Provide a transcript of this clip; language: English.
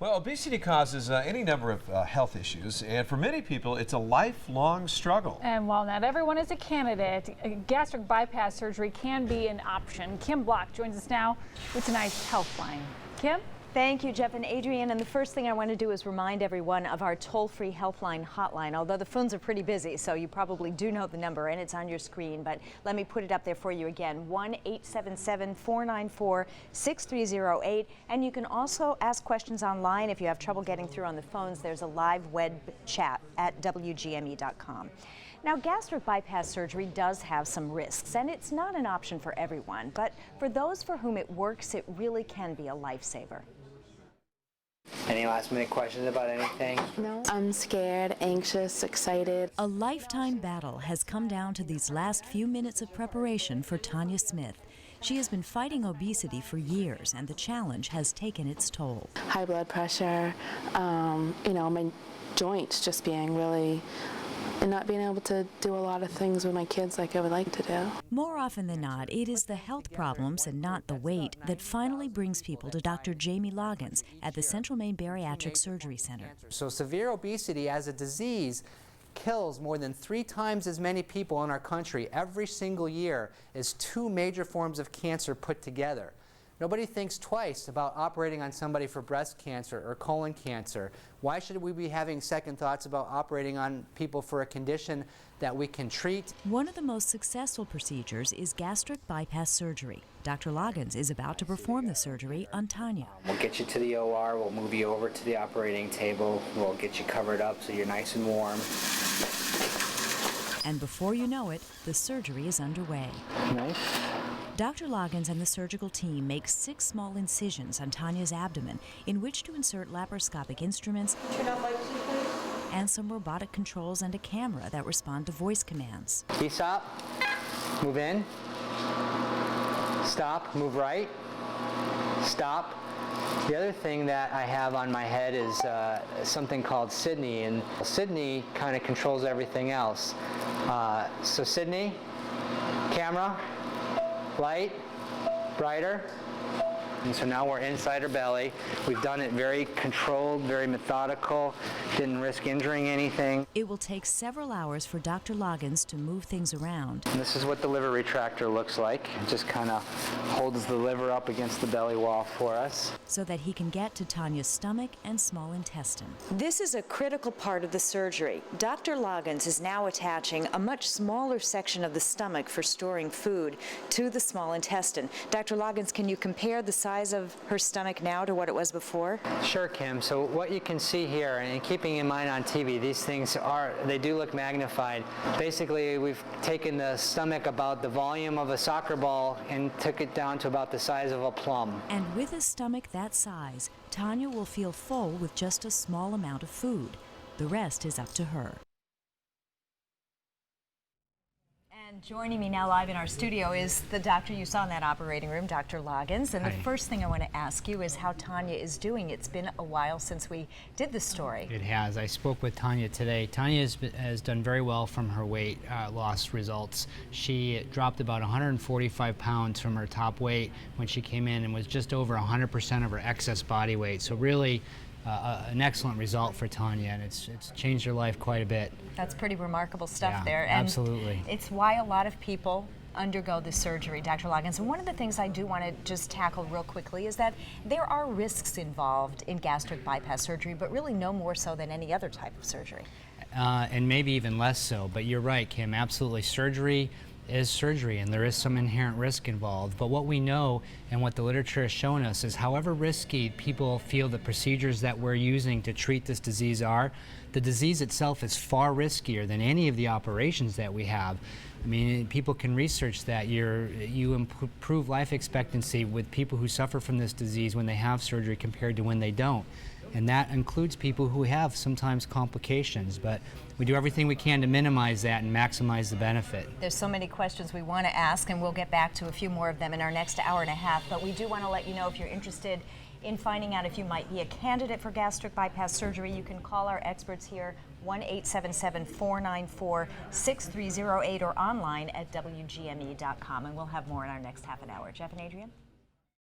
Well, obesity causes any number of health issues, and for many people, it's a lifelong struggle. And while not everyone is a candidate, gastric bypass surgery can be an option. Kim Block joins us now with tonight's Healthline. Kim? Thank you, Jeff and Adrienne. And the first thing I want to do is remind everyone of our toll-free Healthline hotline, although the phones are pretty busy, so you probably do know the number, and it's on your screen. But let me put it up there for you again, 1-877-494-6308. And you can also ask questions online if you have trouble getting through on the phones. There's a live web chat at WGME.com. Now, gastric bypass surgery does have some risks, and it's not an option for everyone. But for those for whom it works, it really can be a lifesaver. Any last minute questions about anything? No. I'm scared, anxious, excited. A lifetime battle has come down to these last few minutes of preparation for Tanya Smith. She has been fighting obesity for years, and the challenge has taken its toll. High blood pressure, my joints just being really, and not being able to do a lot of things with my kids like I would like to do. More often than not, it is the health problems and not the weight that finally brings people to Dr. Jamie Loggins at the Central Maine Bariatric Surgery Center. So severe obesity as a disease kills more than 3 times as many people in our country every single year as 2 major forms of cancer put together. Nobody thinks twice about operating on somebody for breast cancer or colon cancer. Why should we be having second thoughts about operating on people for a condition that we can treat? One of the most successful procedures is gastric bypass surgery. Dr. Loggins is about to perform the surgery on Tanya. We'll get you to the OR, we'll move you over to the operating table, we'll get you covered up so you're nice and warm. And before you know it, the surgery is underway. Nice. Dr. Loggins and the surgical team make 6 small incisions on Tanya's abdomen in which to insert laparoscopic instruments and some robotic controls and a camera that respond to voice commands. Peace up, move in, stop, move right, stop. The other thing that I have on my head is something called Sydney, and Sydney kind of controls everything else. So Sydney, camera, light, brighter. And so now we're inside her belly. We've done it very controlled, very methodical, didn't risk injuring anything. It will take several hours for Dr. Loggins to move things around. And this is what the liver retractor looks like. It just kind of holds the liver up against the belly wall for us, so that he can get to Tanya's stomach and small intestine. This is a critical part of the surgery. Dr. Loggins is now attaching a much smaller section of the stomach for storing food to the small intestine. Dr. Loggins, can you compare the size of her stomach now to what it was before? Sure, Kim. So what you can see here, and keeping in mind on TV, these things they do look magnified. Basically, we've taken the stomach about the volume of a soccer ball and took it down to about the size of a plum. And with a stomach that size, Tanya will feel full with just a small amount of food. The rest is up to her. And joining me now live in our studio is the doctor you saw in that operating room, Dr. Loggins. And the first thing I want to ask you is how Tanya is doing. It's been a while since we did this story. It has. I spoke with Tanya today. Tanya has done very well from her weight loss results. She dropped about 145 pounds from her top weight when she came in and was just over 100% of her excess body weight. So really an excellent result for Tanya, and it's changed her life quite a bit. That's pretty remarkable stuff there. And absolutely. It's why a lot of people undergo the surgery, Dr. Loggins. And one of the things I do want to just tackle real quickly is that there are risks involved in gastric bypass surgery, but really no more so than any other type of surgery. And maybe even less so, but you're right, Kim, absolutely. Surgery is surgery, and there is some inherent risk involved. But what we know and what the literature has shown us is however risky people feel the procedures that we're using to treat this disease are, the disease itself is far riskier than any of the operations that we have. I mean, people can research that. You improve life expectancy with people who suffer from this disease when they have surgery compared to when they don't. And that includes people who have sometimes complications, but we do everything we can to minimize that and maximize the benefit. There's so many questions we want to ask, and we'll get back to a few more of them in our next hour and a half, but we do want to let you know if you're interested in finding out if you might be a candidate for gastric bypass surgery, you can call our experts here, 1-877-494-6308, or online at WGME.com, and we'll have more in our next half an hour. Jeff and Adrienne?